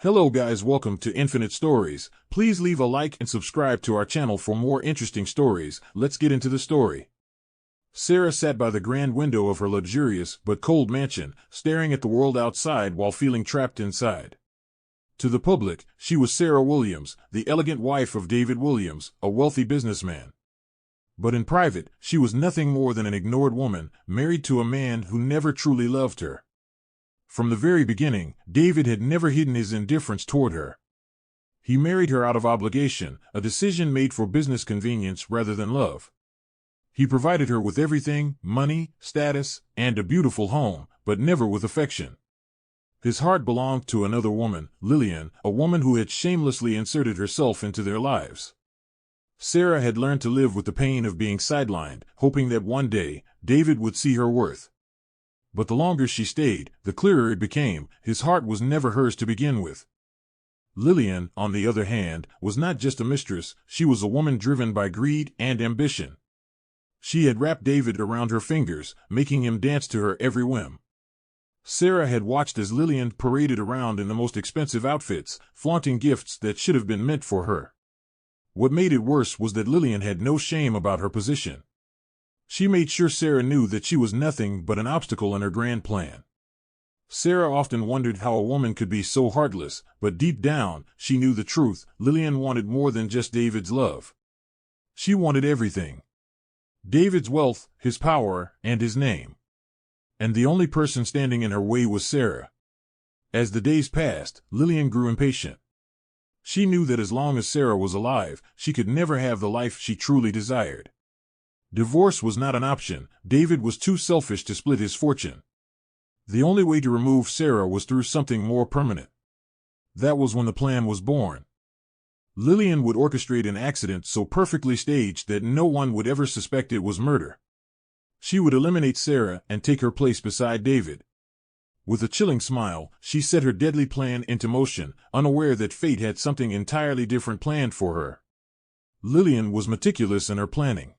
Hello guys, welcome to Infinite Stories. Please leave a like and subscribe to our channel for more interesting stories. Let's get into the story. Sarah sat by the grand window of her luxurious but cold mansion, staring at the world outside while feeling trapped inside. To the public, she was Sarah Williams, the elegant wife of David Williams, a wealthy businessman. But in private, she was nothing more than an ignored woman, married to a man who never truly loved her. From the very beginning, David had never hidden his indifference toward her. He married her out of obligation, a decision made for business convenience rather than love. He provided her with everything, money, status, and a beautiful home, but never with affection. His heart belonged to another woman, Lillian, a woman who had shamelessly inserted herself into their lives. Sarah had learned to live with the pain of being sidelined, hoping that one day, David would see her worth. But the longer she stayed, the clearer it became, his heart was never hers to begin with. Lillian, on the other hand, was not just a mistress, she was a woman driven by greed and ambition. She had wrapped David around her fingers, making him dance to her every whim. Sarah had watched as Lillian paraded around in the most expensive outfits, flaunting gifts that should have been meant for her. What made it worse was that Lillian had no shame about her position. She made sure Sarah knew that she was nothing but an obstacle in her grand plan. Sarah often wondered how a woman could be so heartless, but deep down, she knew the truth. Lillian wanted more than just David's love. She wanted everything. David's wealth, his power, and his name. And the only person standing in her way was Sarah. As the days passed, Lillian grew impatient. She knew that as long as Sarah was alive, she could never have the life she truly desired. Divorce was not an option. David was too selfish to split his fortune. The only way to remove Sarah was through something more permanent. That was when the plan was born. Lillian would orchestrate an accident so perfectly staged that no one would ever suspect it was murder. She would eliminate Sarah and take her place beside David. With a chilling smile, she set her deadly plan into motion, unaware that fate had something entirely different planned for her. Lillian was meticulous in her planning.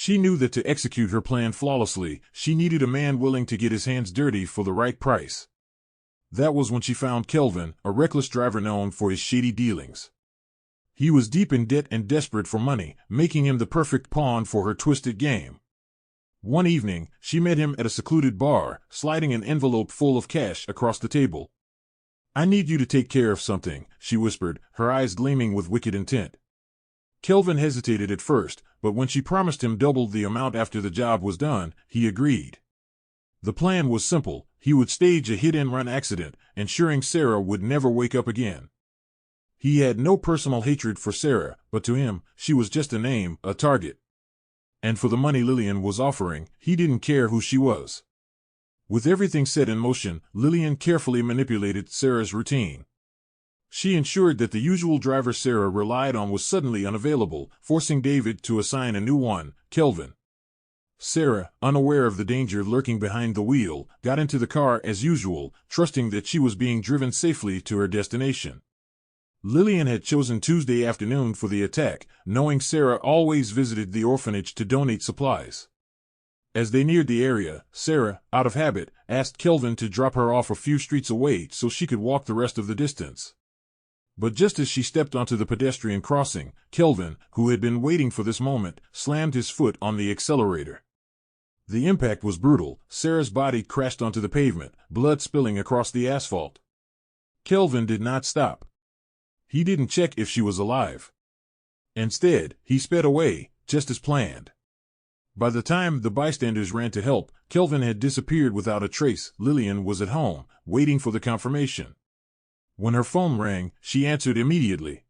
She knew that to execute her plan flawlessly, she needed a man willing to get his hands dirty for the right price. That was when she found Kelvin, a reckless driver known for his shady dealings. He was deep in debt and desperate for money, making him the perfect pawn for her twisted game. One evening, she met him at a secluded bar, sliding an envelope full of cash across the table. "I need you to take care of something," she whispered, her eyes gleaming with wicked intent. Kelvin hesitated at first, but when she promised him double the amount after the job was done, he agreed. The plan was simple. He would stage a hit-and-run accident, ensuring Sarah would never wake up again. He had no personal hatred for Sarah, but to him, she was just a name, a target. And for the money Lillian was offering, he didn't care who she was. With everything set in motion, Lillian carefully manipulated Sarah's routine. She ensured that the usual driver Sarah relied on was suddenly unavailable, forcing David to assign a new one, Kelvin. Sarah, unaware of the danger lurking behind the wheel, got into the car as usual, trusting that she was being driven safely to her destination. Lillian had chosen Tuesday afternoon for the attack, knowing Sarah always visited the orphanage to donate supplies. As they neared the area, Sarah, out of habit, asked Kelvin to drop her off a few streets away so she could walk the rest of the distance. But just as she stepped onto the pedestrian crossing, Kelvin, who had been waiting for this moment, slammed his foot on the accelerator. The impact was brutal. Sarah's body crashed onto the pavement, blood spilling across the asphalt. Kelvin did not stop. He didn't check if she was alive. Instead, he sped away, just as planned. By the time the bystanders ran to help, Kelvin had disappeared without a trace. Lillian was at home, waiting for the confirmation. When her phone rang, she answered immediately.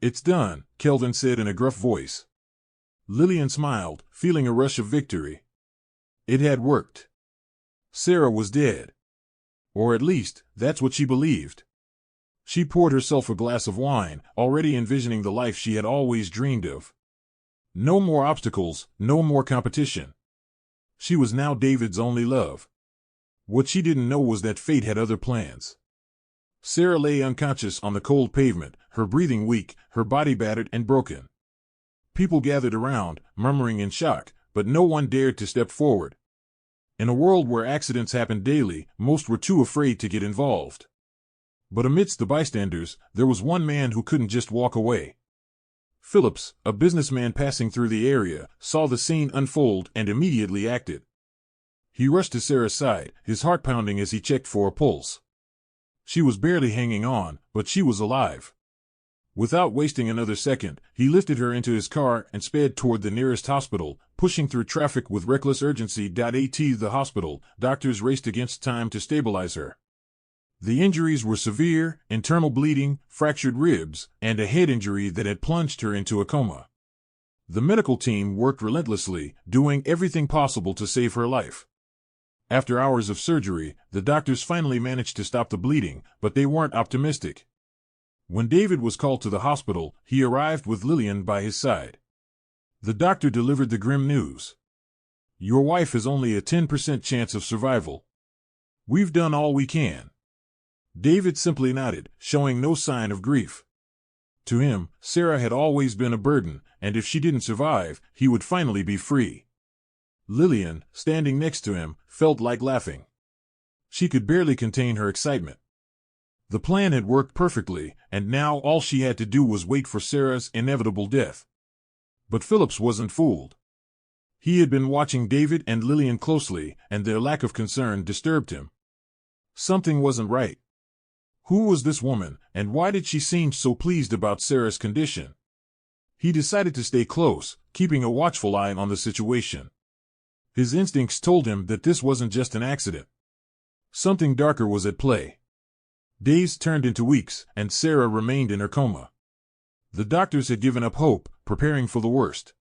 "It's done," Kelvin said in a gruff voice. Lillian smiled, feeling a rush of victory. It had worked. Sarah was dead. Or at least, that's what she believed. She poured herself a glass of wine, already envisioning the life she had always dreamed of. No more obstacles, no more competition. She was now David's only love. What she didn't know was that fate had other plans. Sarah lay unconscious on the cold pavement, her breathing weak, her body battered and broken. People gathered around, murmuring in shock, but no one dared to step forward. In a world where accidents happened daily, most were too afraid to get involved. But amidst the bystanders, there was one man who couldn't just walk away. Phillips, a businessman passing through the area, saw the scene unfold and immediately acted. He rushed to Sarah's side, his heart pounding as he checked for a pulse. She was barely hanging on, but she was alive. Without wasting another second, he lifted her into his car and sped toward the nearest hospital, pushing through traffic with reckless urgency. At the hospital, doctors raced against time to stabilize her. The injuries were severe: internal bleeding, fractured ribs, and a head injury that had plunged her into a coma. The medical team worked relentlessly, doing everything possible to save her life. After hours of surgery, the doctors finally managed to stop the bleeding, but they weren't optimistic. When David was called to the hospital, he arrived with Lillian by his side. The doctor delivered the grim news. "Your wife has only a 10% chance of survival. We've done all we can." David simply nodded, showing no sign of grief. To him, Sarah had always been a burden, and if she didn't survive, he would finally be free. Lillian, standing next to him, felt like laughing. She could barely contain her excitement. The plan had worked perfectly, and now all she had to do was wait for Sarah's inevitable death. But Phillips wasn't fooled. He had been watching David and Lillian closely, and their lack of concern disturbed him. Something wasn't right. Who was this woman, and why did she seem so pleased about Sarah's condition? He decided to stay close, keeping a watchful eye on the situation. His instincts told him that this wasn't just an accident. Something darker was at play. Days turned into weeks, and Sarah remained in her coma. The doctors had given up hope, preparing for the worst.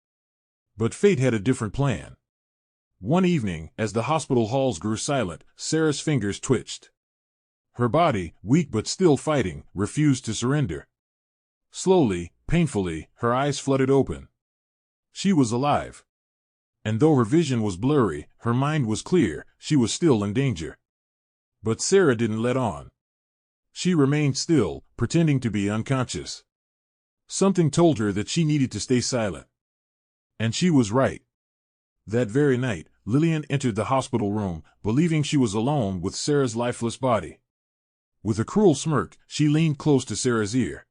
But fate had a different plan. One evening, as the hospital halls grew silent, Sarah's fingers twitched. Her body, weak but still fighting, refused to surrender. Slowly, painfully, her eyes flooded open. She was alive. And though her vision was blurry, her mind was clear. She was still in danger. But Sarah didn't let on. She remained still, pretending to be unconscious. Something told her that she needed to stay silent. And she was right. That very night, Lillian entered the hospital room, believing she was alone with Sarah's lifeless body. With a cruel smirk, she leaned close to Sarah's ear.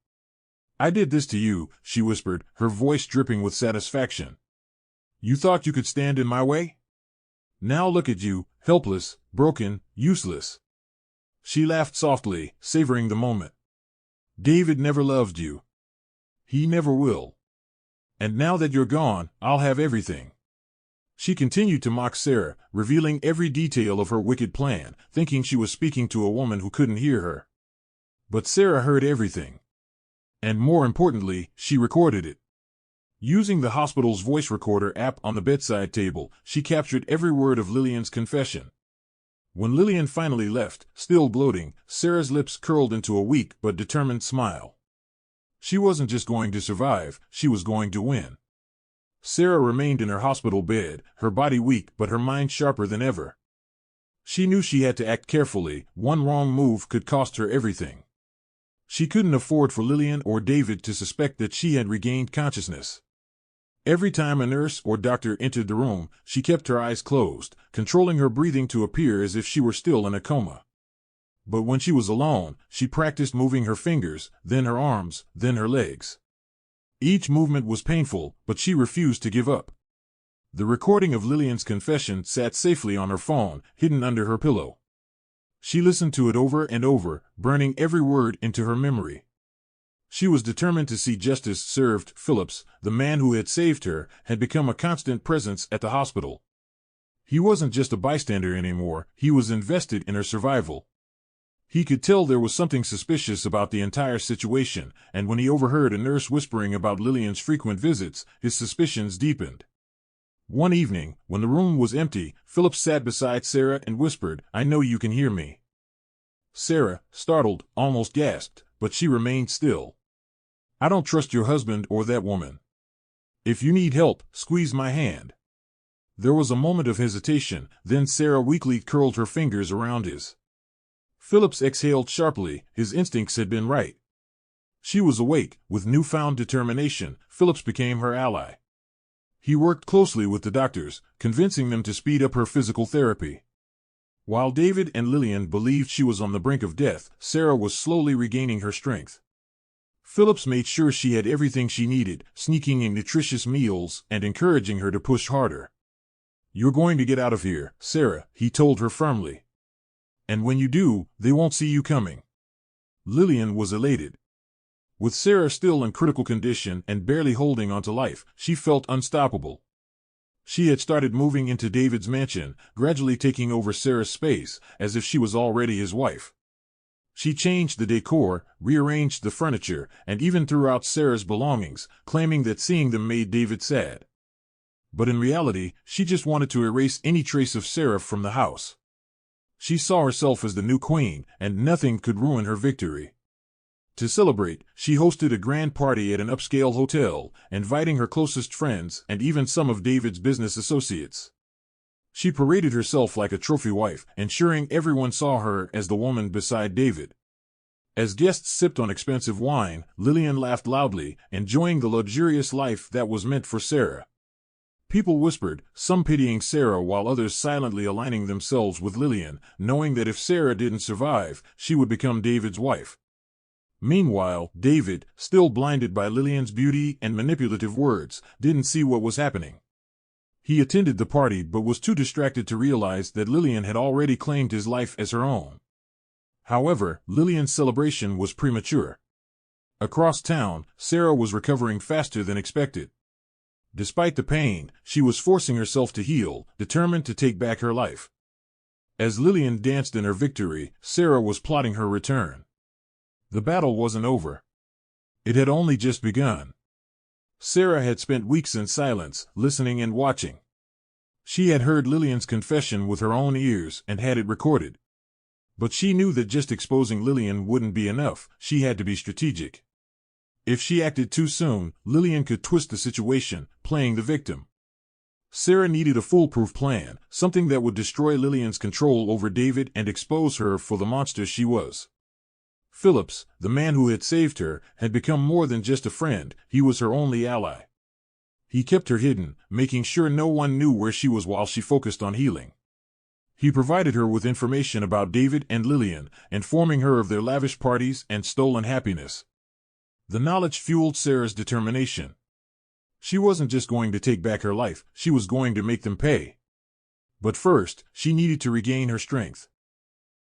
"I did this to you," she whispered, her voice dripping with satisfaction. "You thought you could stand in my way? Now look at you, helpless, broken, useless." She laughed softly, savoring the moment. "David never loved you. He never will. And now that you're gone, I'll have everything." She continued to mock Sarah, revealing every detail of her wicked plan, thinking she was speaking to a woman who couldn't hear her. But Sarah heard everything. And more importantly, she recorded it. Using the hospital's voice recorder app on the bedside table, she captured every word of Lillian's confession. When Lillian finally left, still gloating, Sarah's lips curled into a weak but determined smile. She wasn't just going to survive, she was going to win. Sarah remained in her hospital bed, her body weak but her mind sharper than ever. She knew she had to act carefully. One wrong move could cost her everything. She couldn't afford for Lillian or David to suspect that she had regained consciousness. Every time a nurse or doctor entered the room, she kept her eyes closed, controlling her breathing to appear as if she were still in a coma. But when she was alone, she practiced moving her fingers, then her arms, then her legs. Each movement was painful, but she refused to give up. The recording of Lillian's confession sat safely on her phone, hidden under her pillow. She listened to it over and over, burning every word into her memory. She was determined to see justice served. Phillips, the man who had saved her, had become a constant presence at the hospital. He wasn't just a bystander anymore, he was invested in her survival. He could tell there was something suspicious about the entire situation, and when he overheard a nurse whispering about Lillian's frequent visits, his suspicions deepened. One evening, when the room was empty, Phillips sat beside Sarah and whispered, "I know you can hear me." Sarah, startled, almost gasped, but she remained still. "I don't trust your husband or that woman. If you need help, squeeze my hand." There was a moment of hesitation, then Sarah weakly curled her fingers around his. Phillips exhaled sharply. His instincts had been right. She was awake. With newfound determination, Phillips became her ally. He worked closely with the doctors, convincing them to speed up her physical therapy. While David and Lillian believed she was on the brink of death, Sarah was slowly regaining her strength. Phillips made sure she had everything she needed, sneaking in nutritious meals and encouraging her to push harder. "You're going to get out of here, Sarah," he told her firmly. "And when you do, they won't see you coming." Lillian was elated. With Sarah still in critical condition and barely holding on to life, she felt unstoppable. She had started moving into David's mansion, gradually taking over Sarah's space, as if she was already his wife. She changed the decor, rearranged the furniture, and even threw out Sarah's belongings, claiming that seeing them made David sad. But in reality, she just wanted to erase any trace of Sarah from the house. She saw herself as the new queen, and nothing could ruin her victory. To celebrate, she hosted a grand party at an upscale hotel, inviting her closest friends and even some of David's business associates. She paraded herself like a trophy wife, ensuring everyone saw her as the woman beside David. As guests sipped on expensive wine, Lillian laughed loudly, enjoying the luxurious life that was meant for Sarah. People whispered, some pitying Sarah while others silently aligning themselves with Lillian, knowing that if Sarah didn't survive, she would become David's wife. Meanwhile, David, still blinded by Lillian's beauty and manipulative words, didn't see what was happening. He attended the party but was too distracted to realize that Lillian had already claimed his life as her own. However, Lillian's celebration was premature. Across town, Sarah was recovering faster than expected. Despite the pain, she was forcing herself to heal, determined to take back her life. As Lillian danced in her victory, Sarah was plotting her return. The battle wasn't over. It had only just begun. Sarah had spent weeks in silence, listening and watching. She had heard Lillian's confession with her own ears and had it recorded. But she knew that just exposing Lillian wouldn't be enough. She had to be strategic. If she acted too soon, Lillian could twist the situation, playing the victim. Sarah needed a foolproof plan, something that would destroy Lillian's control over David and expose her for the monster she was. Phillips, the man who had saved her, had become more than just a friend. He was her only ally. He kept her hidden, making sure no one knew where she was while she focused on healing. He provided her with information about David and Lillian, informing her of their lavish parties and stolen happiness. The knowledge fueled Sarah's determination. She wasn't just going to take back her life, she was going to make them pay. But first, she needed to regain her strength.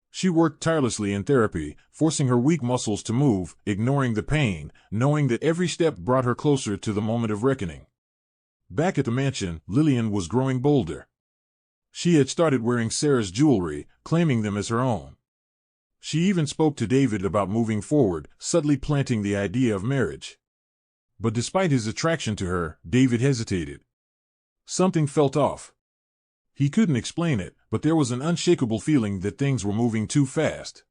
She worked tirelessly in therapy, forcing her weak muscles to move, ignoring the pain, knowing that every step brought her closer to the moment of reckoning. Back at the mansion, Lillian was growing bolder. She had started wearing Sarah's jewelry, claiming them as her own. She even spoke to David about moving forward, subtly planting the idea of marriage. But despite his attraction to her, David hesitated. Something felt off. He couldn't explain it, but there was an unshakable feeling that things were moving too fast.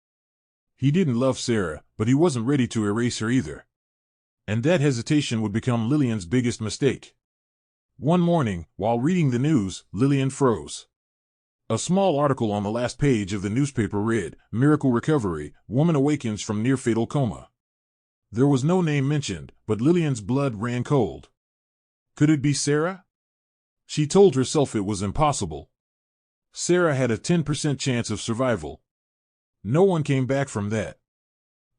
He didn't love Sarah, but he wasn't ready to erase her either. And that hesitation would become Lillian's biggest mistake. One morning, while reading the news, Lillian froze. A small article on the last page of the newspaper read, "Miracle Recovery, Woman Awakens from Near-Fatal Coma." There was no name mentioned, but Lillian's blood ran cold. Could it be Sarah? She told herself it was impossible. Sarah had a 10% chance of survival. No one came back from that.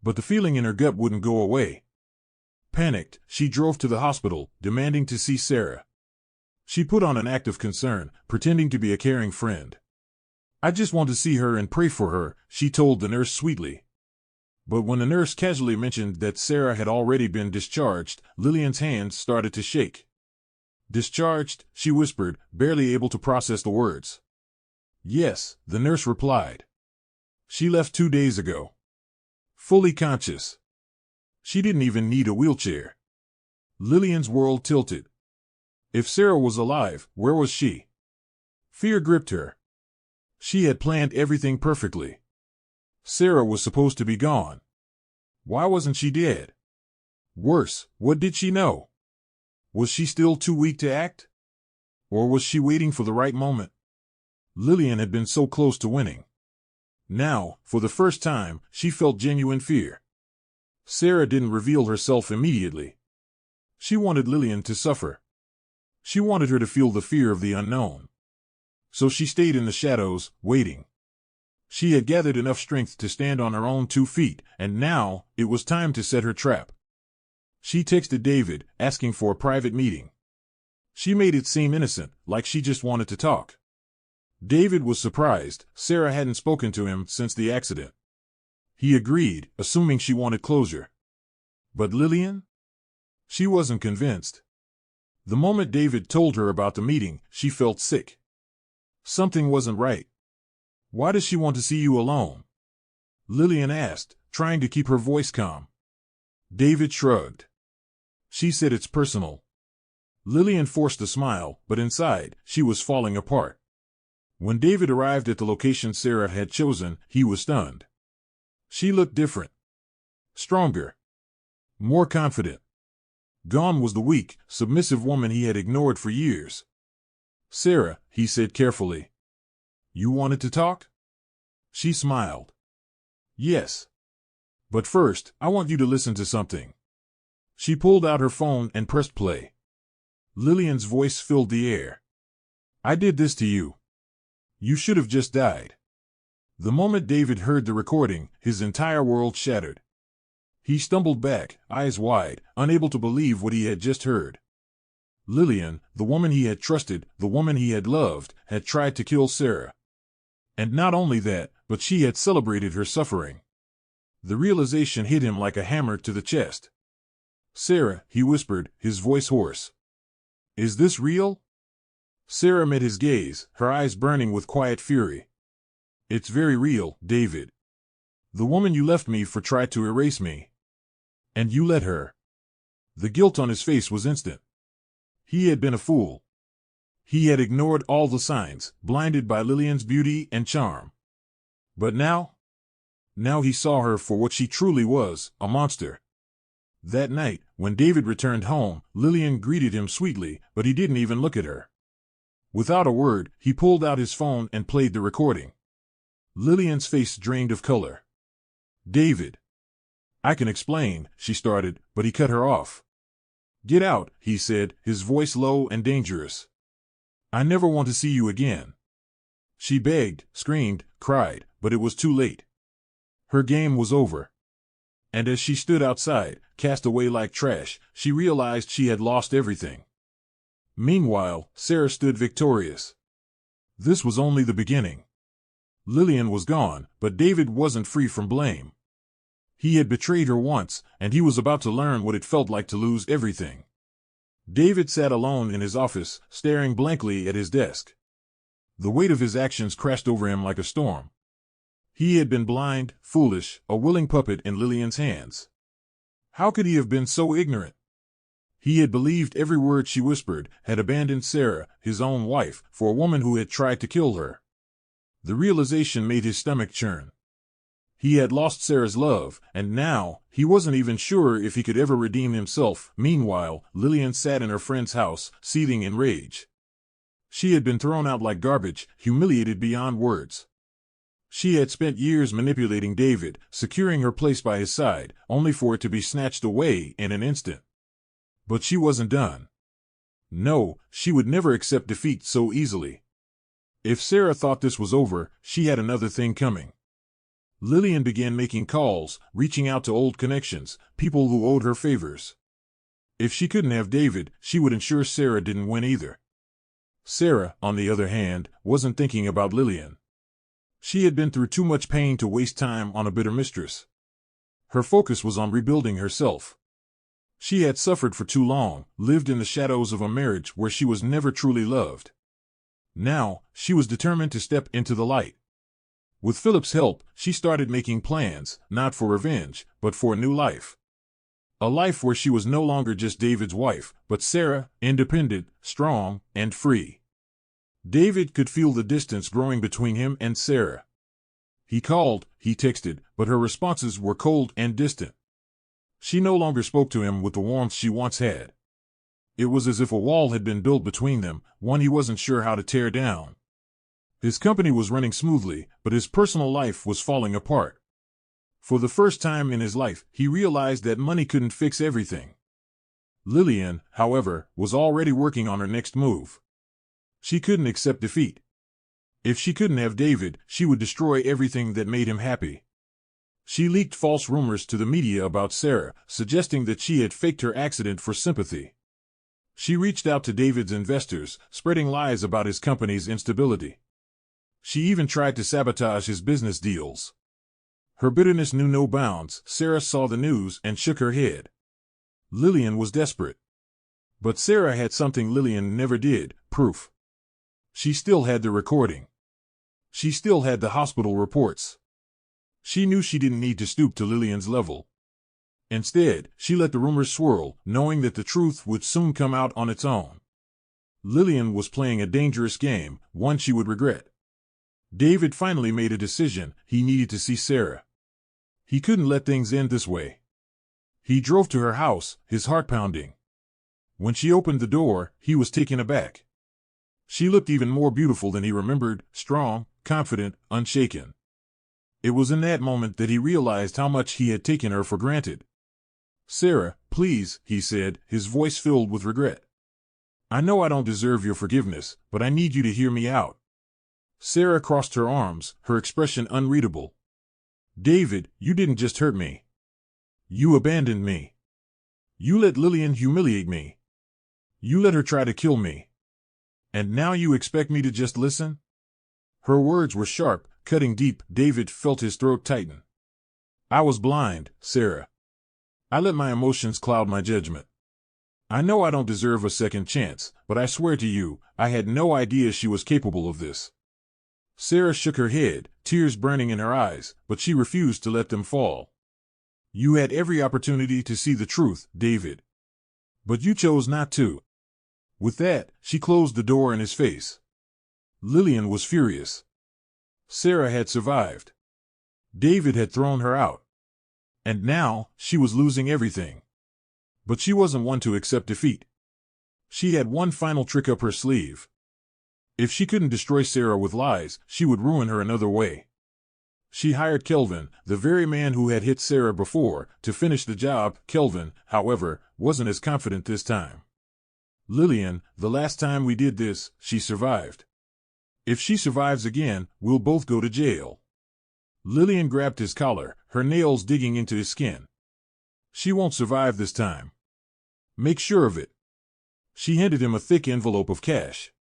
But the feeling in her gut wouldn't go away. Panicked, she drove to the hospital, demanding to see Sarah. She put on an act of concern, pretending to be a caring friend. "I just want to see her and pray for her," she told the nurse sweetly. But when the nurse casually mentioned that Sarah had already been discharged, Lillian's hands started to shake. "Discharged?" she whispered, barely able to process the words. "Yes," the nurse replied. "She left 2 days ago. Fully conscious. She didn't even need a wheelchair." Lillian's world tilted. If Sarah was alive, where was she? Fear gripped her. She had planned everything perfectly. Sarah was supposed to be gone. Why wasn't she dead? Worse, what did she know? Was she still too weak to act? Or was she waiting for the right moment? Lillian had been so close to winning. Now, for the first time, she felt genuine fear. Sarah didn't reveal herself immediately. She wanted Lillian to suffer. She wanted her to feel the fear of the unknown. So she stayed in the shadows, waiting. She had gathered enough strength to stand on her own 2 feet, and now it was time to set her trap. She texted David, asking for a private meeting. She made it seem innocent, like she just wanted to talk. David was surprised. Sarah hadn't spoken to him since the accident. He agreed, assuming she wanted closure. But Lillian? She wasn't convinced. The moment David told her about the meeting, she felt sick. Something wasn't right. Why does she want to see you alone? Lillian asked, trying to keep her voice calm. David shrugged. She said it's personal. Lillian forced a smile, but inside, she was falling apart. When David arrived at the location Sarah had chosen, he was stunned. She looked different. Stronger. More confident. Gone was the weak, submissive woman he had ignored for years. Sarah, he said carefully. You wanted to talk? She smiled. Yes. But first, I want you to listen to something. She pulled out her phone and pressed play. Lillian's voice filled the air. I did this to you. You should have just died. The moment David heard the recording, his entire world shattered. He stumbled back, eyes wide, unable to believe what he had just heard. Lillian, the woman he had trusted, the woman he had loved, had tried to kill Sarah. And not only that, but she had celebrated her suffering. The realization hit him like a hammer to the chest. Sarah, he whispered, his voice hoarse. Is this real? Sarah met his gaze, her eyes burning with quiet fury. It's very real, David. The woman you left me for tried to erase me. And you let her. The guilt on his face was instant. He had been a fool. He had ignored all the signs, blinded by Lillian's beauty and charm. But now he saw her for what she truly was, a monster. That night, when David returned home, Lillian greeted him sweetly, but he didn't even look at her. Without a word, he pulled out his phone and played the recording. Lillian's face drained of color. David. I can explain, she started, but he cut her off. Get out, he said, his voice low and dangerous. I never want to see you again. She begged, screamed, cried, but it was too late. Her game was over. And as she stood outside, cast away like trash, she realized she had lost everything. Meanwhile, Sarah stood victorious. This was only the beginning. Lillian was gone, but David wasn't free from blame. He had betrayed her once, and he was about to learn what it felt like to lose everything. David sat alone in his office, staring blankly at his desk. The weight of his actions crashed over him like a storm. He had been blind, foolish, a willing puppet in Lillian's hands. How could he have been so ignorant? He had believed every word she whispered, had abandoned Sarah, his own wife, for a woman who had tried to kill her. The realization made his stomach churn. He had lost Sarah's love, and now, he wasn't even sure if he could ever redeem himself. Meanwhile, Lillian sat in her friend's house, seething in rage. She had been thrown out like garbage, humiliated beyond words. She had spent years manipulating David, securing her place by his side, only for it to be snatched away in an instant. But she wasn't done. No, she would never accept defeat so easily. If Sarah thought this was over, she had another thing coming. Lillian began making calls, reaching out to old connections, people who owed her favors. If she couldn't have David, she would ensure Sarah didn't win either. Sarah, on the other hand, wasn't thinking about Lillian. She had been through too much pain to waste time on a bitter mistress. Her focus was on rebuilding herself. She had suffered for too long, lived in the shadows of a marriage where she was never truly loved. Now, she was determined to step into the light. With Philip's help, she started making plans, not for revenge, but for a new life. A life where she was no longer just David's wife, but Sarah, independent, strong, and free. David could feel the distance growing between him and Sarah. He called, he texted, but her responses were cold and distant. She no longer spoke to him with the warmth she once had. It was as if a wall had been built between them, one he wasn't sure how to tear down. His company was running smoothly, but his personal life was falling apart. For the first time in his life, he realized that money couldn't fix everything. Lillian, however, was already working on her next move. She couldn't accept defeat. If she couldn't have David, she would destroy everything that made him happy. She leaked false rumors to the media about Sarah, suggesting that she had faked her accident for sympathy. She reached out to David's investors, spreading lies about his company's instability. She even tried to sabotage his business deals. Her bitterness knew no bounds. Sarah saw the news and shook her head. Lillian was desperate. But Sarah had something Lillian never did: proof. She still had the recording. She still had the hospital reports. She knew she didn't need to stoop to Lillian's level. Instead, she let the rumors swirl, knowing that the truth would soon come out on its own. Lillian was playing a dangerous game, one she would regret. David finally made a decision: he needed to see Sarah. He couldn't let things end this way. He drove to her house, his heart pounding. When she opened the door, he was taken aback. She looked even more beautiful than he remembered: strong, confident, unshaken. It was in that moment that he realized how much he had taken her for granted. "Sarah, please," he said, his voice filled with regret. "I know I don't deserve your forgiveness, but I need you to hear me out." Sarah crossed her arms, her expression unreadable. "David, you didn't just hurt me. You abandoned me. You let Lillian humiliate me. You let her try to kill me. And now you expect me to just listen?" Her words were sharp, cutting deep. David felt his throat tighten. "I was blind, Sarah. I let my emotions cloud my judgment. I know I don't deserve a second chance, but I swear to you, I had no idea she was capable of this." Sarah shook her head, tears burning in her eyes, but she refused to let them fall. "You had every opportunity to see the truth, David. But you chose not to." With that, she closed the door in his face. Lillian was furious. Sarah had survived. David had thrown her out. And now, she was losing everything. But she wasn't one to accept defeat. She had one final trick up her sleeve. If she couldn't destroy Sarah with lies, she would ruin her another way. She hired Kelvin, the very man who had hit Sarah before, to finish the job. Kelvin, however, wasn't as confident this time. "Lillian, the last time we did this, she survived. If she survives again, we'll both go to jail." Lillian grabbed his collar, her nails digging into his skin. "She won't survive this time. Make sure of it." She handed him a thick envelope of cash.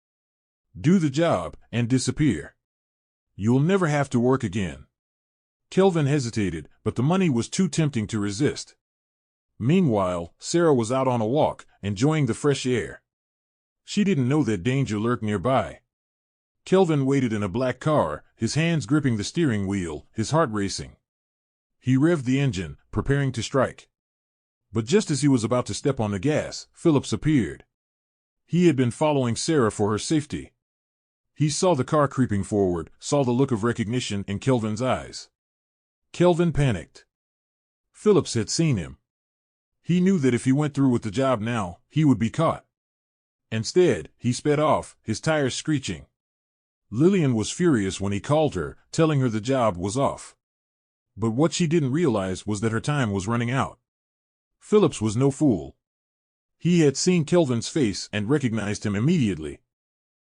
"Do the job, and disappear. You'll never have to work again." Kelvin hesitated, but the money was too tempting to resist. Meanwhile, Sarah was out on a walk, enjoying the fresh air. She didn't know that danger lurked nearby. Kelvin waited in a black car, his hands gripping the steering wheel, his heart racing. He revved the engine, preparing to strike. But just as he was about to step on the gas, Phillips appeared. He had been following Sarah for her safety. He saw the car creeping forward, saw the look of recognition in Kelvin's eyes. Kelvin panicked. Phillips had seen him. He knew that if he went through with the job now, he would be caught. Instead, he sped off, his tires screeching. Lillian was furious when he called her, telling her the job was off. But what she didn't realize was that her time was running out. Phillips was no fool. He had seen Kelvin's face and recognized him immediately.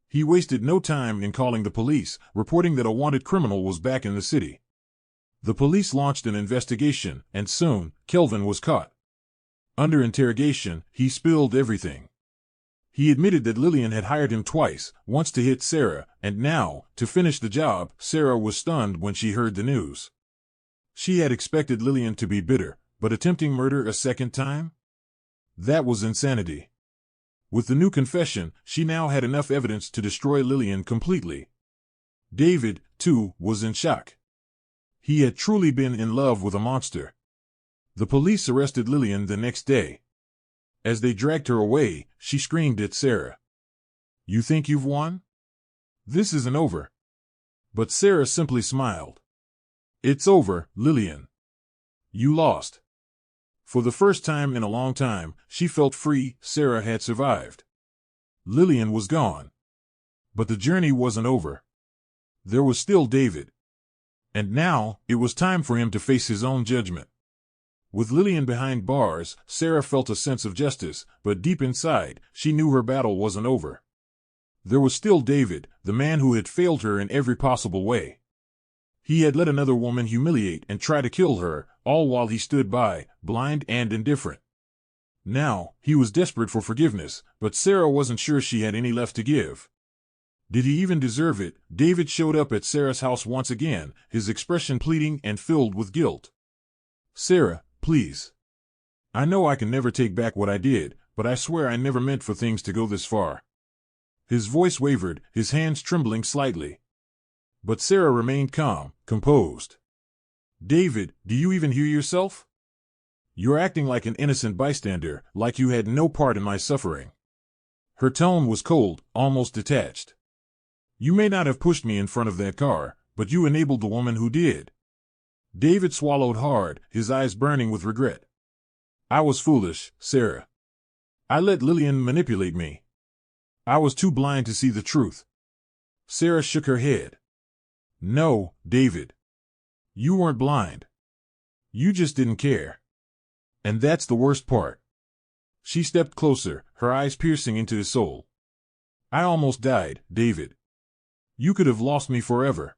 He wasted no time in calling the police, reporting that a wanted criminal was back in the city. The police launched an investigation, and soon, Kelvin was caught. Under interrogation, he spilled everything. He admitted that Lillian had hired him twice, once to hit Sarah, and now, to finish the job. Sarah was stunned when she heard the news. She had expected Lillian to be bitter, but attempting murder a second time? That was insanity. With the new confession, she now had enough evidence to destroy Lillian completely. David, too, was in shock. He had truly been in love with a monster. The police arrested Lillian the next day. As they dragged her away, she screamed at Sarah. "You think you've won? This isn't over." But Sarah simply smiled. "It's over, Lillian. You lost." For the first time in a long time, she felt free. Sarah had survived. Lillian was gone. But the journey wasn't over. There was still David. And now, it was time for him to face his own judgment. With Lillian behind bars, Sarah felt a sense of justice, but deep inside, she knew her battle wasn't over. There was still David, the man who had failed her in every possible way. He had let another woman humiliate and try to kill her, all while he stood by, blind and indifferent. Now, he was desperate for forgiveness, but Sarah wasn't sure she had any left to give. Did he even deserve it? David showed up at Sarah's house once again, his expression pleading and filled with guilt. "Sarah, please. I know I can never take back what I did, but I swear I never meant for things to go this far." His voice wavered, his hands trembling slightly. But Sarah remained calm, composed. "David, do you even hear yourself? You're acting like an innocent bystander, like you had no part in my suffering." Her tone was cold, almost detached. "You may not have pushed me in front of that car, but you enabled the woman who did." David swallowed hard, his eyes burning with regret. "I was foolish, Sarah. I let Lillian manipulate me. I was too blind to see the truth." Sarah shook her head. "No, David. You weren't blind. You just didn't care. And that's the worst part." She stepped closer, her eyes piercing into his soul. "I almost died, David. You could have lost me forever.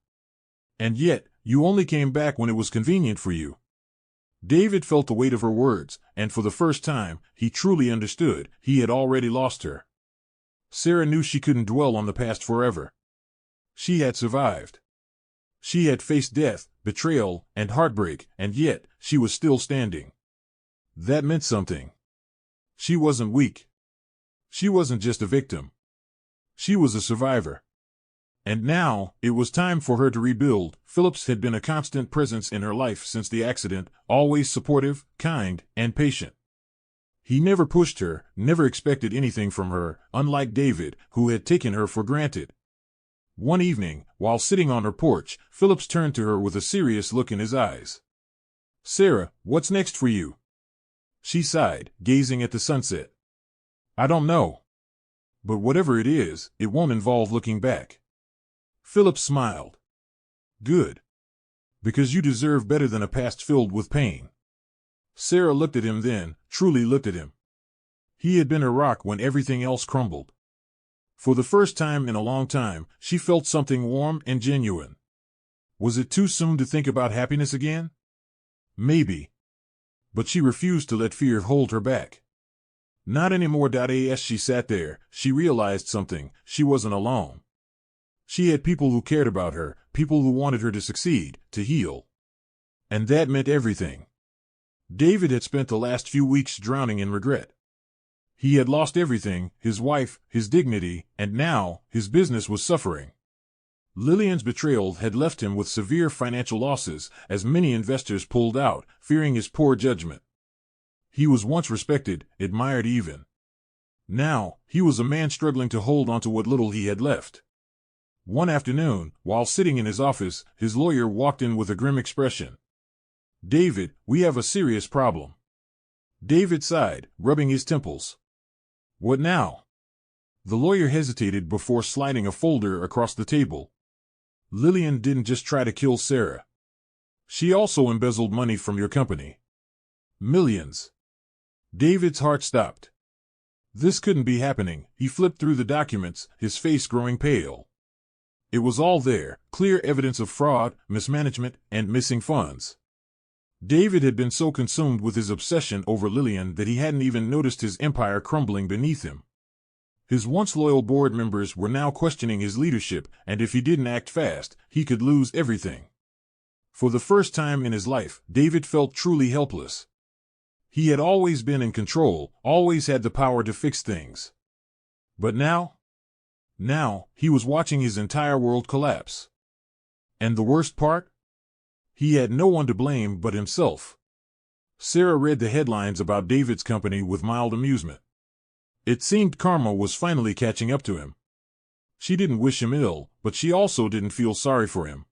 And yet, you only came back when it was convenient for you." David felt the weight of her words, and for the first time, he truly understood he had already lost her. Sarah knew she couldn't dwell on the past forever. She had survived. She had faced death, betrayal, and heartbreak, and yet, she was still standing. That meant something. She wasn't weak. She wasn't just a victim. She was a survivor. And now, it was time for her to rebuild. Phillips had been a constant presence in her life since the accident, always supportive, kind, and patient. He never pushed her, never expected anything from her, unlike David, who had taken her for granted. One evening, while sitting on her porch, Phillips turned to her with a serious look in his eyes. "Sarah, what's next for you?" She sighed, gazing at the sunset. "I don't know. But whatever it is, it won't involve looking back." Phillips smiled. "Good. Because you deserve better than a past filled with pain." Sarah looked at him then, truly looked at him. He had been her rock when everything else crumbled. For the first time in a long time, she felt something warm and genuine. Was it too soon to think about happiness again? Maybe. But she refused to let fear hold her back. Not anymore. As she sat there, she realized something: she wasn't alone. She had people who cared about her, people who wanted her to succeed, to heal. And that meant everything. David had spent the last few weeks drowning in regret. He had lost everything: his wife, his dignity, and now, his business was suffering. Lillian's betrayal had left him with severe financial losses, as many investors pulled out, fearing his poor judgment. He was once respected, admired even. Now, he was a man struggling to hold on to what little he had left. One afternoon, while sitting in his office, his lawyer walked in with a grim expression. "David, we have a serious problem." David sighed, rubbing his temples. "What now?" The lawyer hesitated before sliding a folder across the table. "Lillian didn't just try to kill Sarah. She also embezzled money from your company. Millions." David's heart stopped. This couldn't be happening. He flipped through the documents, his face growing pale. It was all there, clear evidence of fraud, mismanagement, and missing funds. David had been so consumed with his obsession over Lillian that he hadn't even noticed his empire crumbling beneath him. His once loyal board members were now questioning his leadership, and if he didn't act fast, he could lose everything. For the first time in his life, David felt truly helpless. He had always been in control, always had the power to fix things. But now, he was watching his entire world collapse. And the worst part? He had no one to blame but himself. Sarah read the headlines about David's company with mild amusement. It seemed karma was finally catching up to him. She didn't wish him ill, but she also didn't feel sorry for him.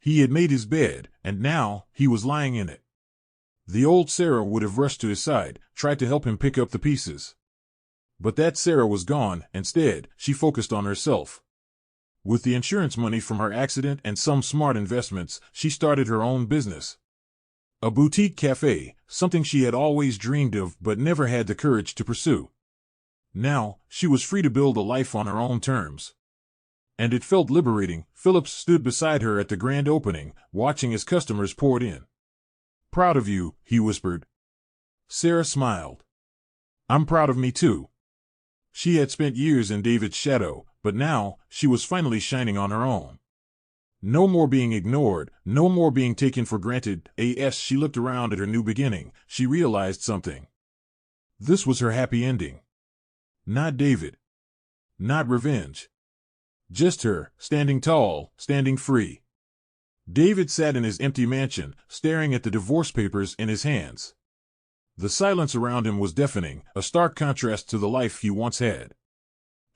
He had made his bed, and now he was lying in it. The old Sarah would have rushed to his side, tried to help him pick up the pieces. But that Sarah was gone. Instead, she focused on herself. With the insurance money from her accident and some smart investments, she started her own business. A boutique cafe, something she had always dreamed of but never had the courage to pursue. Now, she was free to build a life on her own terms. And it felt liberating. Phillips stood beside her at the grand opening, watching as customers poured in. "Proud of you," he whispered. Sarah smiled. "I'm proud of me too." She had spent years in David's shadow, but now, she was finally shining on her own. No more being ignored, no more being taken for granted. As she looked around at her new beginning, she realized something. This was her happy ending. Not David. Not revenge. Just her, standing tall, standing free. David sat in his empty mansion, staring at the divorce papers in his hands. The silence around him was deafening, a stark contrast to the life he once had.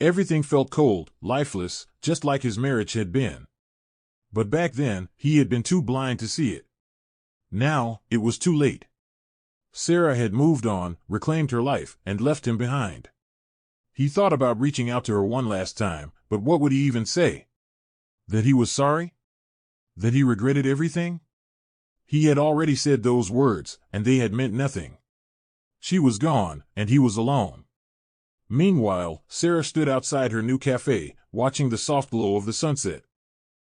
Everything felt cold, lifeless, just like his marriage had been. But back then, he had been too blind to see it. Now, it was too late. Sarah had moved on, reclaimed her life, and left him behind. He thought about reaching out to her one last time, but what would he even say? That he was sorry? That he regretted everything? He had already said those words, and they had meant nothing. She was gone, and he was alone. Meanwhile, Sarah stood outside her new cafe, watching the soft glow of the sunset.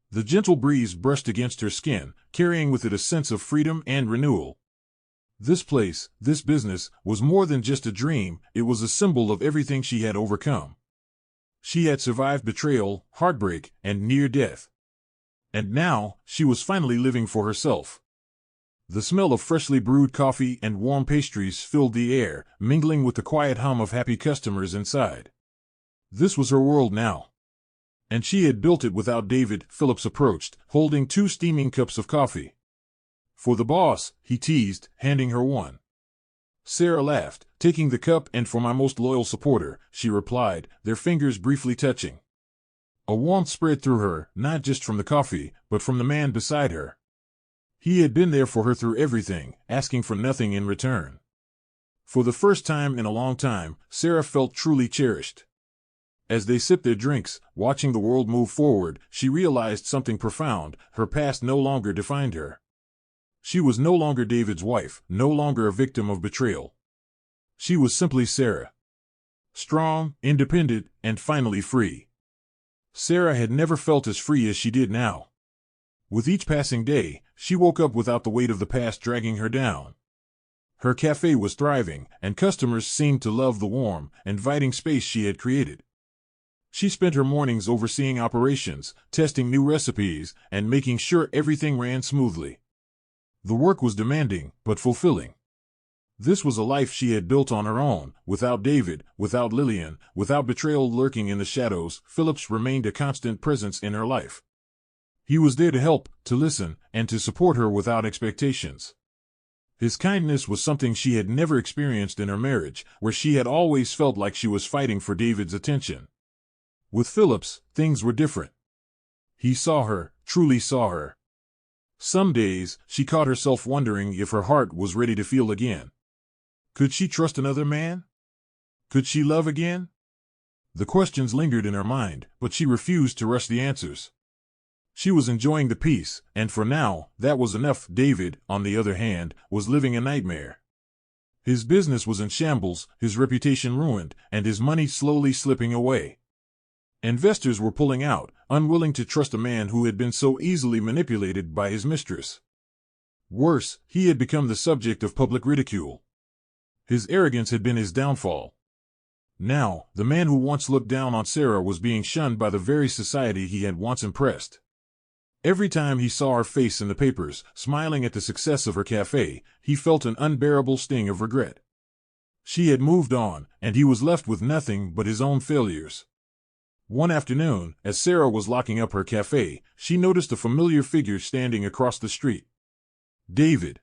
The gentle breeze brushed against her skin, carrying with it a sense of freedom and renewal. This place, this business, was more than just a dream, it was a symbol of everything she had overcome. She had survived betrayal, heartbreak, and near death. And now, she was finally living for herself. The smell of freshly brewed coffee and warm pastries filled the air, mingling with the quiet hum of happy customers inside. This was her world now. And she had built it without David. Phillips approached, holding 2 steaming cups of coffee. "For the boss," he teased, handing her one. Sarah laughed, taking the cup, "And for my most loyal supporter," she replied, their fingers briefly touching. A warmth spread through her, not just from the coffee, but from the man beside her. He had been there for her through everything, asking for nothing in return. For the first time in a long time, Sarah felt truly cherished. As they sipped their drinks, watching the world move forward, she realized something profound. Her past no longer defined her. She was no longer David's wife, no longer a victim of betrayal. She was simply Sarah. Strong, independent, and finally free. Sarah had never felt as free as she did now. With each passing day, she woke up without the weight of the past dragging her down. Her cafe was thriving, and customers seemed to love the warm, inviting space she had created. She spent her mornings overseeing operations, testing new recipes, and making sure everything ran smoothly. The work was demanding, but fulfilling. This was a life she had built on her own, without David, without Lillian, without betrayal lurking in the shadows. Phillips remained a constant presence in her life. He was there to help, to listen, and to support her without expectations. His kindness was something she had never experienced in her marriage, where she had always felt like she was fighting for David's attention. With Phillips, things were different. He saw her, truly saw her. Some days, she caught herself wondering if her heart was ready to feel again. Could she trust another man? Could she love again? The questions lingered in her mind, but she refused to rush the answers. She was enjoying the peace, and for now, that was enough. David, on the other hand, was living a nightmare. His business was in shambles, his reputation ruined, and his money slowly slipping away. Investors were pulling out, unwilling to trust a man who had been so easily manipulated by his mistress. Worse, he had become the subject of public ridicule. His arrogance had been his downfall. Now, the man who once looked down on Sarah was being shunned by the very society he had once impressed. Every time he saw her face in the papers, smiling at the success of her cafe, he felt an unbearable sting of regret. She had moved on, and he was left with nothing but his own failures. One afternoon, as Sarah was locking up her cafe, she noticed a familiar figure standing across the street. David.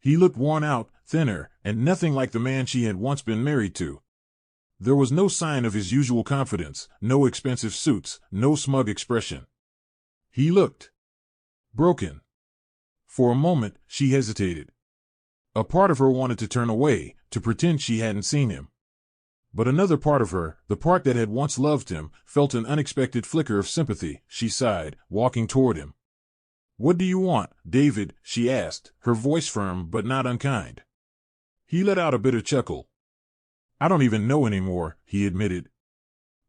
He looked worn out, thinner, and nothing like the man she had once been married to. There was no sign of his usual confidence, no expensive suits, no smug expression. He looked broken. For a moment, she hesitated. A part of her wanted to turn away, to pretend she hadn't seen him. But another part of her, the part that had once loved him, felt an unexpected flicker of sympathy. She sighed, walking toward him. "What do you want, David?" she asked, her voice firm but not unkind. He let out a bitter chuckle. I don't even know anymore, he admitted.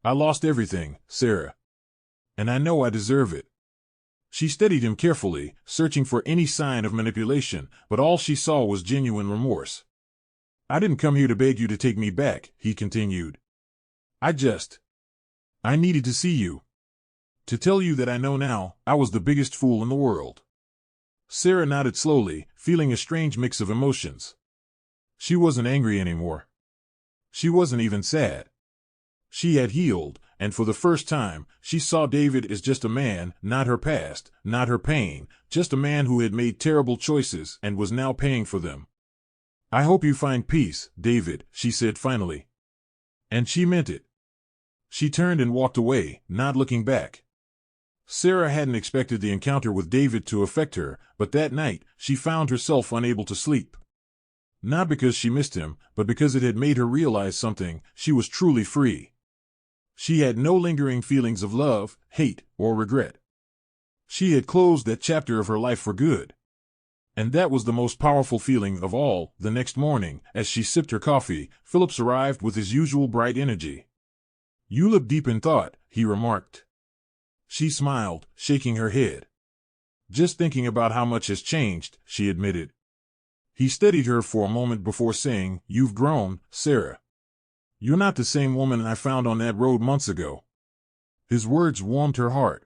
I lost everything, Sarah. And I know I deserve it. She studied him carefully, searching for any sign of manipulation, but all she saw was genuine remorse. I didn't come here to beg you to take me back, he continued. I needed to see you. To tell you that I know now, I was the biggest fool in the world. Sarah nodded slowly, feeling a strange mix of emotions. She wasn't angry anymore. She wasn't even sad. She had healed, and for the first time, she saw David as just a man, not her past, not her pain, just a man who had made terrible choices and was now paying for them. I hope you find peace, David, she said finally. And she meant it. She turned and walked away, not looking back. Sarah hadn't expected the encounter with David to affect her, but that night, she found herself unable to sleep. Not because she missed him, but because it had made her realize something: she was truly free. She had no lingering feelings of love, hate, or regret. She had closed that chapter of her life for good. And that was the most powerful feeling of all. The next morning, as she sipped her coffee, Phillips arrived with his usual bright energy. You look deep in thought, he remarked. She smiled, shaking her head. Just thinking about how much has changed, she admitted. He studied her for a moment before saying, You've grown, Sarah. You're not the same woman I found on that road months ago. His words warmed her heart.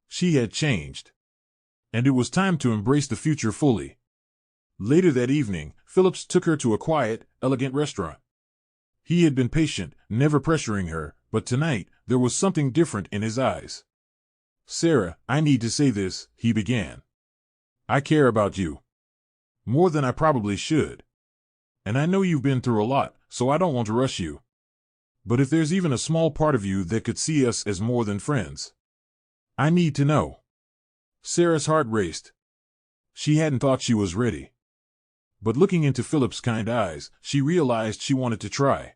She had changed. And it was time to embrace the future fully. Later that evening, Phillips took her to a quiet, elegant restaurant. He had been patient, never pressuring her, but tonight, there was something different in his eyes. Sarah, I need to say this, he began. I care about you. More than I probably should. And I know you've been through a lot, so I don't want to rush you. But if there's even a small part of you that could see us as more than friends, I need to know. Sarah's heart raced. She hadn't thought she was ready. But looking into Philip's kind eyes, she realized she wanted to try.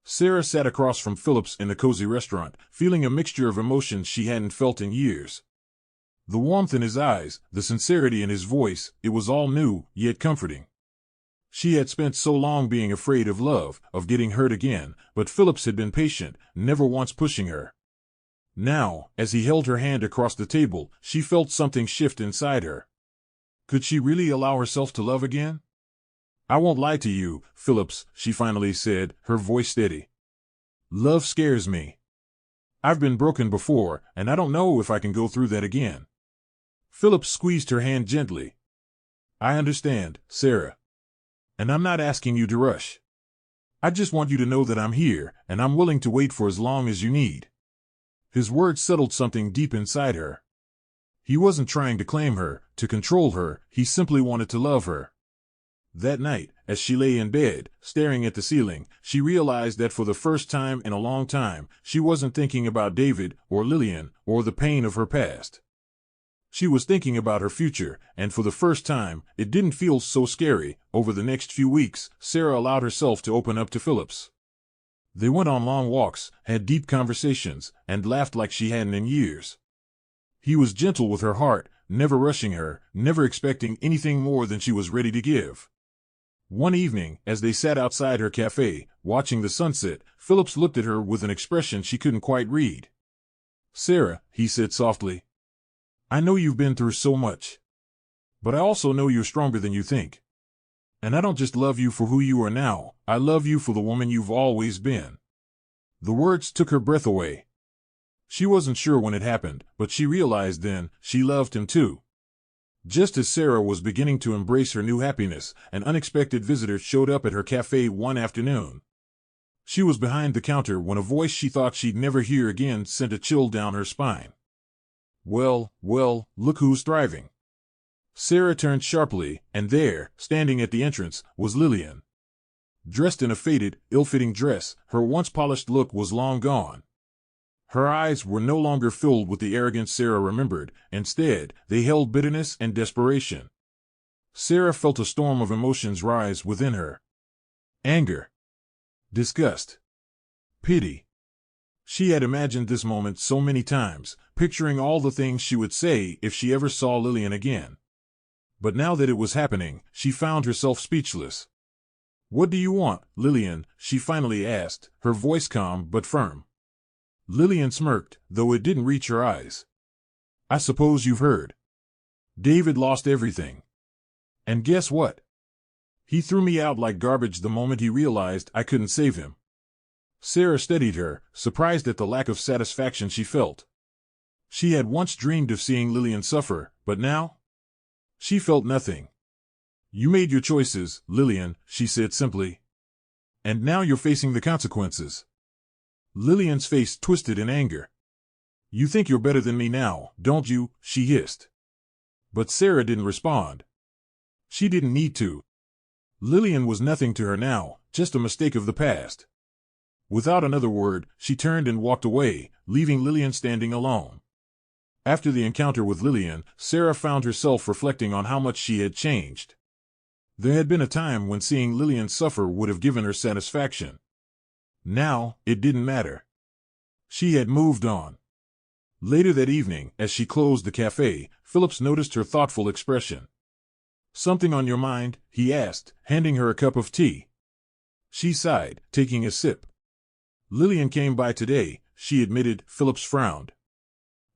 Sarah sat across from Phillips in the cozy restaurant, feeling a mixture of emotions she hadn't felt in years. The warmth in his eyes, the sincerity in his voice, it was all new, yet comforting. She had spent so long being afraid of love, of getting hurt again, but Phillips had been patient, never once pushing her. Now, as he held her hand across the table, she felt something shift inside her. Could she really allow herself to love again? I won't lie to you, Phillips, she finally said, her voice steady. Love scares me. I've been broken before, and I don't know if I can go through that again. Phillips squeezed her hand gently. I understand, Sarah. And I'm not asking you to rush. I just want you to know that I'm here, and I'm willing to wait for as long as you need. His words settled something deep inside her. He wasn't trying to claim her, to control her, he simply wanted to love her. That night, as she lay in bed, staring at the ceiling, she realized that for the first time in a long time, she wasn't thinking about David, or Lillian, or the pain of her past. She was thinking about her future, and for the first time, it didn't feel so scary. Over the next few weeks, Sarah allowed herself to open up to Phillips. They went on long walks, had deep conversations, and laughed like she hadn't in years. He was gentle with her heart, never rushing her, never expecting anything more than she was ready to give. One evening, as they sat outside her cafe, watching the sunset, Phillips looked at her with an expression she couldn't quite read. Sarah, he said softly, I know you've been through so much. But I also know you're stronger than you think. And I don't just love you for who you are now, I love you for the woman you've always been. The words took her breath away. She wasn't sure when it happened, but she realized then, she loved him too. Just as Sarah was beginning to embrace her new happiness, an unexpected visitor showed up at her cafe one afternoon. She was behind the counter when a voice she thought she'd never hear again sent a chill down her spine. Well, look who's thriving. Sarah turned sharply, and there, standing at the entrance, was Lillian. Dressed in a faded, ill-fitting dress, her once polished look was long gone. Her eyes were no longer filled with the arrogance Sarah remembered, instead, they held bitterness and desperation. Sarah felt a storm of emotions rise within her. Anger. Disgust. Pity. She had imagined this moment so many times, picturing all the things she would say if she ever saw Lillian again. But now that it was happening, she found herself speechless. "What do you want, Lillian?" she finally asked, her voice calm but firm. Lillian smirked, though it didn't reach her eyes. "I suppose you've heard. David lost everything. And guess what? He threw me out like garbage the moment he realized I couldn't save him." Sarah steadied her, surprised at the lack of satisfaction she felt. She had once dreamed of seeing Lillian suffer, but now? She felt nothing. "You made your choices, Lillian," she said simply. "And now you're facing the consequences." Lillian's face twisted in anger. "You think you're better than me now, don't you?" she hissed. But Sarah didn't respond. She didn't need to. Lillian was nothing to her now, just a mistake of the past. Without another word, she turned and walked away, leaving Lillian standing alone. After the encounter with Lillian, Sarah found herself reflecting on how much she had changed. There had been a time when seeing Lillian suffer would have given her satisfaction. Now, it didn't matter. She had moved on. Later that evening, as she closed the cafe, Phillips noticed her thoughtful expression. "Something on your mind?" he asked, handing her a cup of tea. She sighed, taking a sip. "Lillian came by today," she admitted. Phillips frowned.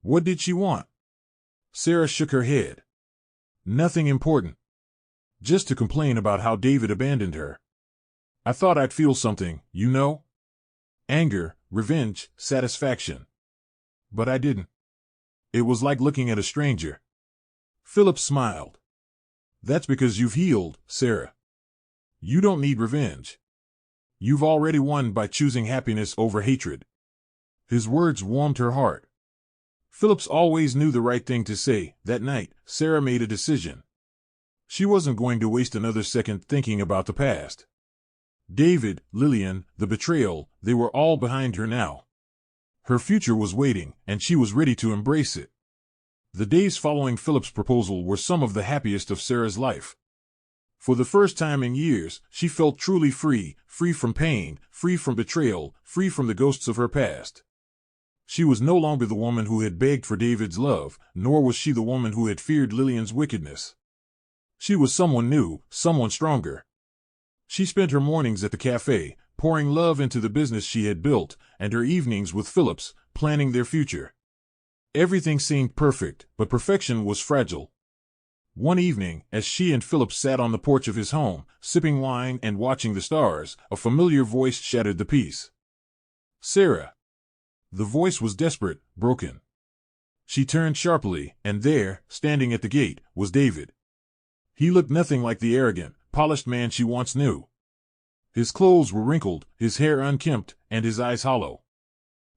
"What did she want?" Sarah shook her head. "Nothing important. Just to complain about how David abandoned her. I thought I'd feel something, you know? Anger, revenge, satisfaction. But I didn't. It was like looking at a stranger." Philip smiled. "That's because you've healed, Sarah. You don't need revenge. You've already won by choosing happiness over hatred." His words warmed her heart. Phillips always knew the right thing to say. That night, Sarah made a decision. She wasn't going to waste another second thinking about the past. David, Lillian, the betrayal, they were all behind her now. Her future was waiting, and she was ready to embrace it. The days following Philip's proposal were some of the happiest of Sarah's life. For the first time in years, she felt truly free, free from pain, free from betrayal, free from the ghosts of her past. She was no longer the woman who had begged for David's love, nor was she the woman who had feared Lillian's wickedness. She was someone new, someone stronger. She spent her mornings at the cafe, pouring love into the business she had built, and her evenings with Phillips, planning their future. Everything seemed perfect, but perfection was fragile. One evening, as she and Philip sat on the porch of his home, sipping wine and watching the stars, a familiar voice shattered the peace. "Sarah." The voice was desperate, broken. She turned sharply, and there, standing at the gate, was David. He looked nothing like the arrogant, polished man she once knew. His clothes were wrinkled, his hair unkempt, and his eyes hollow.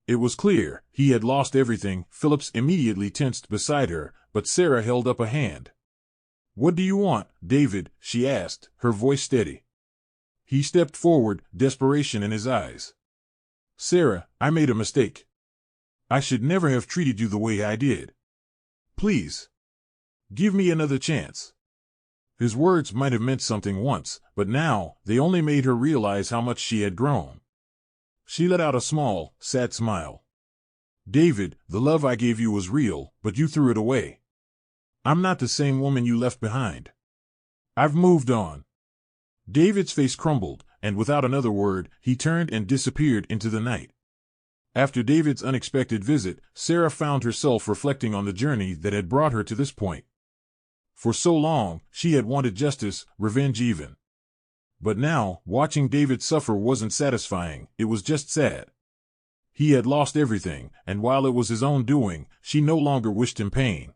It was clear, he had lost everything. Phillips immediately tensed beside her, but Sarah held up a hand. "What do you want, David?" she asked, her voice steady. He stepped forward, desperation in his eyes. "Sarah, I made a mistake. I should never have treated you the way I did. Please. Give me another chance." His words might have meant something once, but now, they only made her realize how much she had grown. She let out a small, sad smile. "David, the love I gave you was real, but you threw it away. I'm not the same woman you left behind. I've moved on." David's face crumbled, and without another word, he turned and disappeared into the night. After David's unexpected visit, Sarah found herself reflecting on the journey that had brought her to this point. For so long, she had wanted justice, revenge even. But now, watching David suffer wasn't satisfying, it was just sad. He had lost everything, and while it was his own doing, she no longer wished him pain.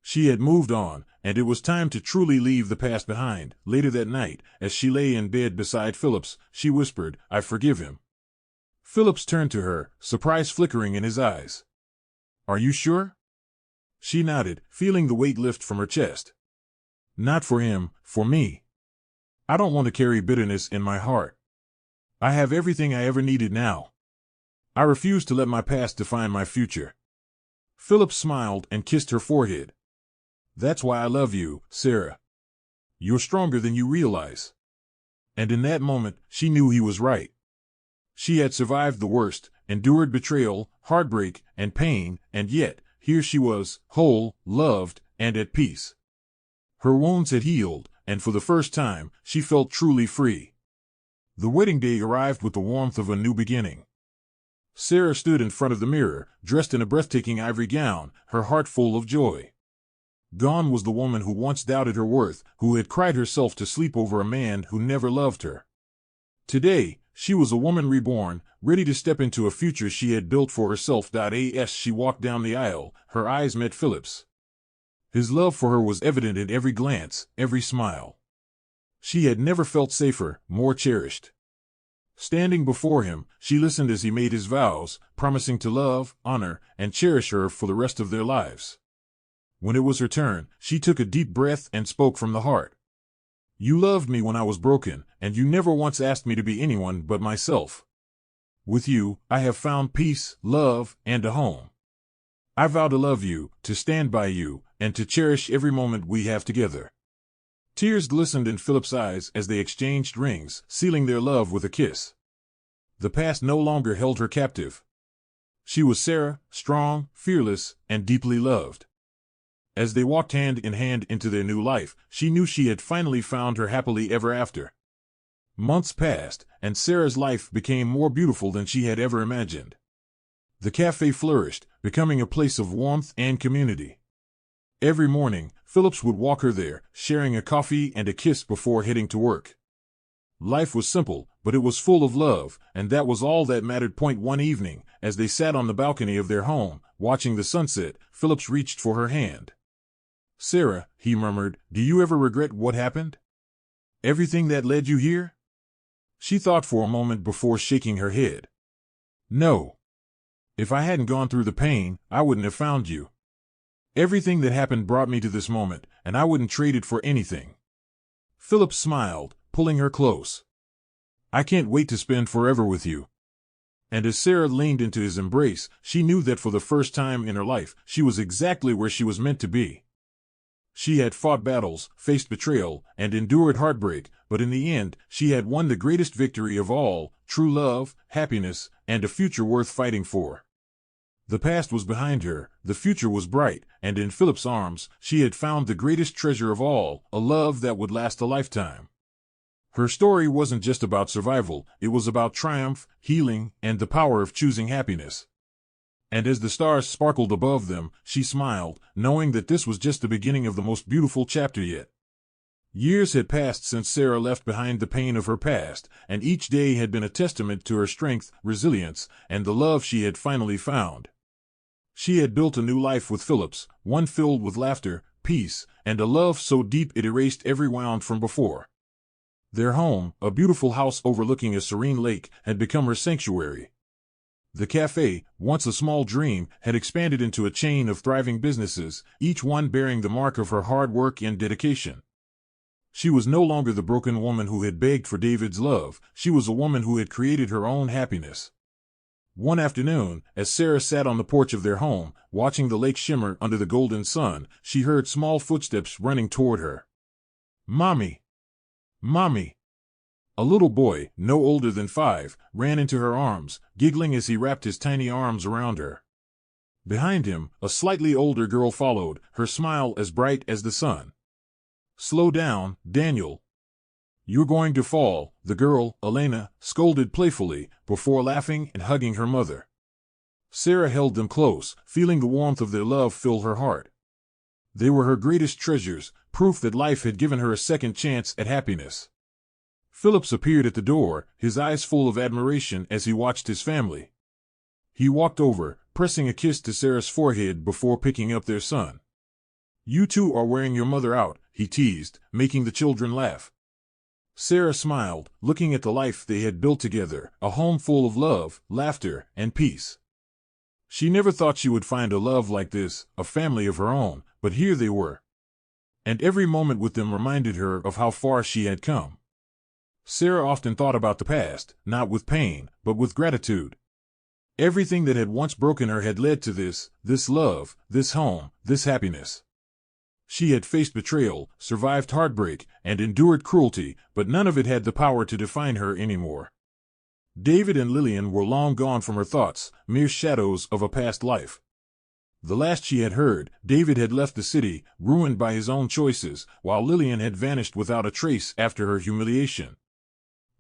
She had moved on, and it was time to truly leave the past behind. Later that night, as she lay in bed beside Phillips, she whispered, "I forgive him." Phillips turned to her, surprise flickering in his eyes. "Are you sure?" She nodded, feeling the weight lift from her chest. "Not for him, for me. I don't want to carry bitterness in my heart. I have everything I ever needed now. I refuse to let my past define my future." Philip smiled and kissed her forehead. "That's why I love you, Sarah. You're stronger than you realize." And in that moment, she knew he was right. She had survived the worst, endured betrayal, heartbreak, and pain, and yet, here she was, whole, loved, and at peace. Her wounds had healed, and for the first time, she felt truly free. The wedding day arrived with the warmth of a new beginning. Sarah stood in front of the mirror, dressed in a breathtaking ivory gown, her heart full of joy. Gone was the woman who once doubted her worth, who had cried herself to sleep over a man who never loved her. Today, she was a woman reborn, ready to step into a future she had built for herself. As she walked down the aisle, her eyes met Philip's. His love for her was evident in every glance, every smile. She had never felt safer, more cherished. Standing before him, she listened as he made his vows, promising to love, honor, and cherish her for the rest of their lives. When it was her turn, she took a deep breath and spoke from the heart. You loved me when I was broken, and you never once asked me to be anyone but myself. With you, I have found peace, love, and a home. I vow to love you, to stand by you, and to cherish every moment we have together. Tears glistened in Philip's eyes as they exchanged rings, sealing their love with a kiss. The past no longer held her captive. She was Sarah, strong, fearless, and deeply loved. As they walked hand in hand into their new life, she knew she had finally found her happily ever after. Months passed, and Sarah's life became more beautiful than she had ever imagined. The cafe flourished, becoming a place of warmth and community. Every morning, Phillips would walk her there, sharing a coffee and a kiss before heading to work. Life was simple, but it was full of love, and that was all that mattered. One evening, as they sat on the balcony of their home, watching the sunset, Phillips reached for her hand. Sarah, he murmured, do you ever regret what happened? Everything that led you here? She thought for a moment before shaking her head. No. If I hadn't gone through the pain, I wouldn't have found you. Everything that happened brought me to this moment, and I wouldn't trade it for anything. Philip smiled, pulling her close. I can't wait to spend forever with you. And as Sarah leaned into his embrace, she knew that for the first time in her life, she was exactly where she was meant to be. She had fought battles, faced betrayal, and endured heartbreak, but in the end, she had won the greatest victory of all, true love, happiness, and a future worth fighting for. The past was behind her, the future was bright, and in Philip's arms, she had found the greatest treasure of all, a love that would last a lifetime. Her story wasn't just about survival, it was about triumph, healing, and the power of choosing happiness. And as the stars sparkled above them, she smiled, knowing that this was just the beginning of the most beautiful chapter yet. Years had passed since Sarah left behind the pain of her past, and each day had been a testament to her strength, resilience, and the love she had finally found. She had built a new life with Phillips, one filled with laughter, peace, and a love so deep it erased every wound from before. Their home, a beautiful house overlooking a serene lake, had become her sanctuary. The cafe, once a small dream, had expanded into a chain of thriving businesses, each one bearing the mark of her hard work and dedication. She was no longer the broken woman who had begged for David's love, she was a woman who had created her own happiness. One afternoon, as Sarah sat on the porch of their home, watching the lake shimmer under the golden sun, she heard small footsteps running toward her. "Mommy! Mommy!" A little boy, no older than 5, ran into her arms, giggling as he wrapped his tiny arms around her. Behind him, a slightly older girl followed, her smile as bright as the sun. "Slow down, Daniel. You're going to fall," the girl, Elena, scolded playfully, before laughing and hugging her mother. Sarah held them close, feeling the warmth of their love fill her heart. They were her greatest treasures, proof that life had given her a second chance at happiness. Phillips appeared at the door, his eyes full of admiration as he watched his family. He walked over, pressing a kiss to Sarah's forehead before picking up their son. "You two are wearing your mother out," he teased, making the children laugh. Sarah smiled, looking at the life they had built together, a home full of love, laughter, and peace. She never thought she would find a love like this, a family of her own, but here they were. And every moment with them reminded her of how far she had come. Sarah often thought about the past, not with pain, but with gratitude. Everything that had once broken her had led to this love, this home, this happiness. She had faced betrayal, survived heartbreak, and endured cruelty, but none of it had the power to define her anymore. David and Lillian were long gone from her thoughts, mere shadows of a past life. The last she had heard, David had left the city, ruined by his own choices, while Lillian had vanished without a trace after her humiliation.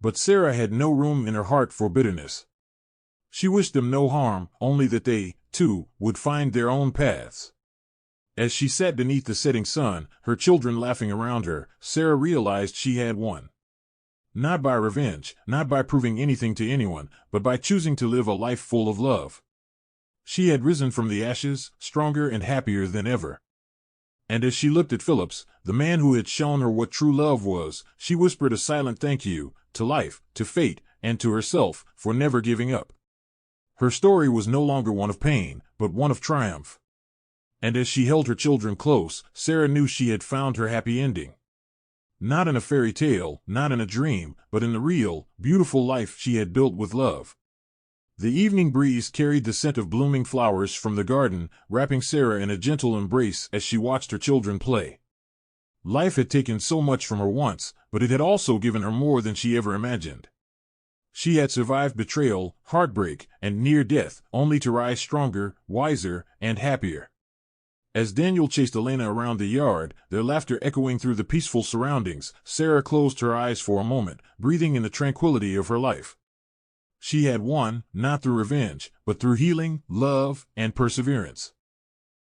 But Sarah had no room in her heart for bitterness. She wished them no harm, only that they, too, would find their own paths. As she sat beneath the setting sun, her children laughing around her, Sarah realized she had won. Not by revenge, not by proving anything to anyone, but by choosing to live a life full of love. She had risen from the ashes, stronger and happier than ever. And as she looked at Phillips, the man who had shown her what true love was, she whispered a silent thank you, to life, to fate, and to herself, for never giving up. Her story was no longer one of pain, but one of triumph. And as she held her children close, Sarah knew she had found her happy ending. Not in a fairy tale, not in a dream, but in the real, beautiful life she had built with love. The evening breeze carried the scent of blooming flowers from the garden, wrapping Sarah in a gentle embrace as she watched her children play. Life had taken so much from her once, but it had also given her more than she ever imagined. She had survived betrayal, heartbreak, and near death, only to rise stronger, wiser, and happier. As Daniel chased Elena around the yard, their laughter echoing through the peaceful surroundings, Sarah closed her eyes for a moment, breathing in the tranquility of her life. She had won, not through revenge, but through healing, love, and perseverance.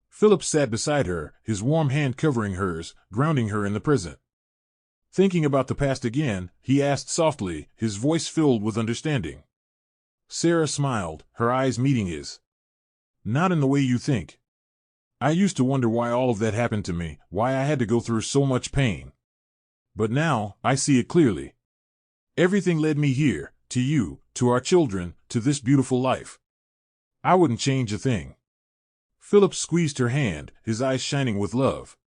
Philip sat beside her, his warm hand covering hers, grounding her in the present. Thinking about the past again, he asked softly, his voice filled with understanding. Sarah smiled, her eyes meeting his. Not in the way you think. I used to wonder why all of that happened to me, why I had to go through so much pain. But now, I see it clearly. Everything led me here, to you, to our children, to this beautiful life. I wouldn't change a thing. Philip squeezed her hand, his eyes shining with love.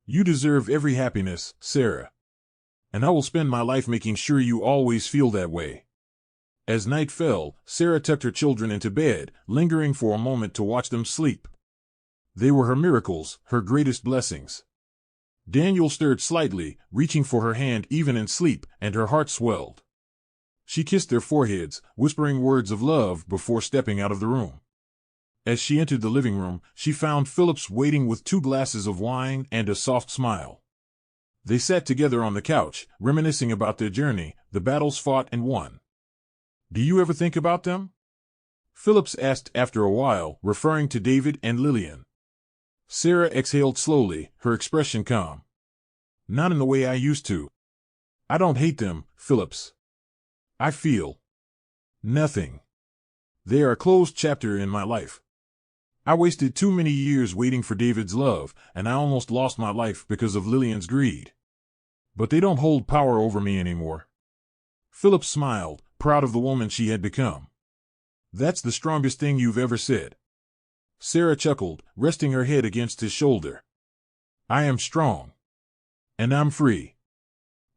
You deserve every happiness, Sarah. And I will spend my life making sure you always feel that way. As night fell, Sarah tucked her children into bed, lingering for a moment to watch them sleep. They were her miracles, her greatest blessings. Daniel stirred slightly, reaching for her hand even in sleep, and her heart swelled. She kissed their foreheads, whispering words of love before stepping out of the room. As she entered the living room, she found Phillips waiting with 2 glasses of wine and a soft smile. They sat together on the couch, reminiscing about their journey, the battles fought and won. Do you ever think about them? Phillips asked after a while, referring to David and Lillian. Sarah exhaled slowly, her expression calm. Not in the way I used to. I don't hate them, Phillips. I feel nothing. They are a closed chapter in my life. I wasted too many years waiting for David's love, and I almost lost my life because of Lillian's greed. But they don't hold power over me anymore. Phillips smiled, proud of the woman she had become. That's the strongest thing you've ever said. Sarah chuckled, resting her head against his shoulder. I am strong. And I'm free.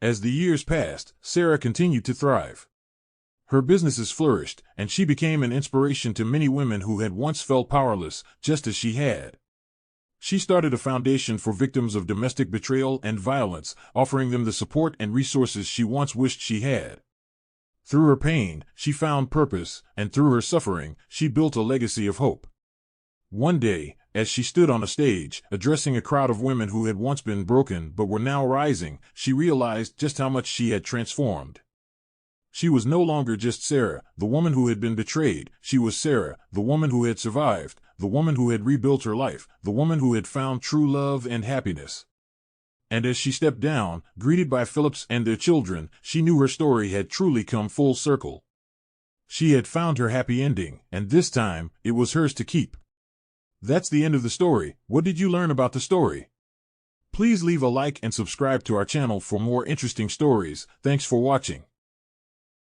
As the years passed, Sarah continued to thrive. Her businesses flourished, and she became an inspiration to many women who had once felt powerless, just as she had. She started a foundation for victims of domestic betrayal and violence, offering them the support and resources she once wished she had. Through her pain, she found purpose, and through her suffering, she built a legacy of hope. One day, as she stood on a stage, addressing a crowd of women who had once been broken but were now rising, she realized just how much she had transformed. She was no longer just Sarah, the woman who had been betrayed. She was Sarah, the woman who had survived, the woman who had rebuilt her life, the woman who had found true love and happiness. And as she stepped down, greeted by Phillips and their children, she knew her story had truly come full circle. She had found her happy ending, and this time, it was hers to keep. That's the end of the story. What did you learn about the story? Please leave a like and subscribe to our channel for more interesting stories. Thanks for watching.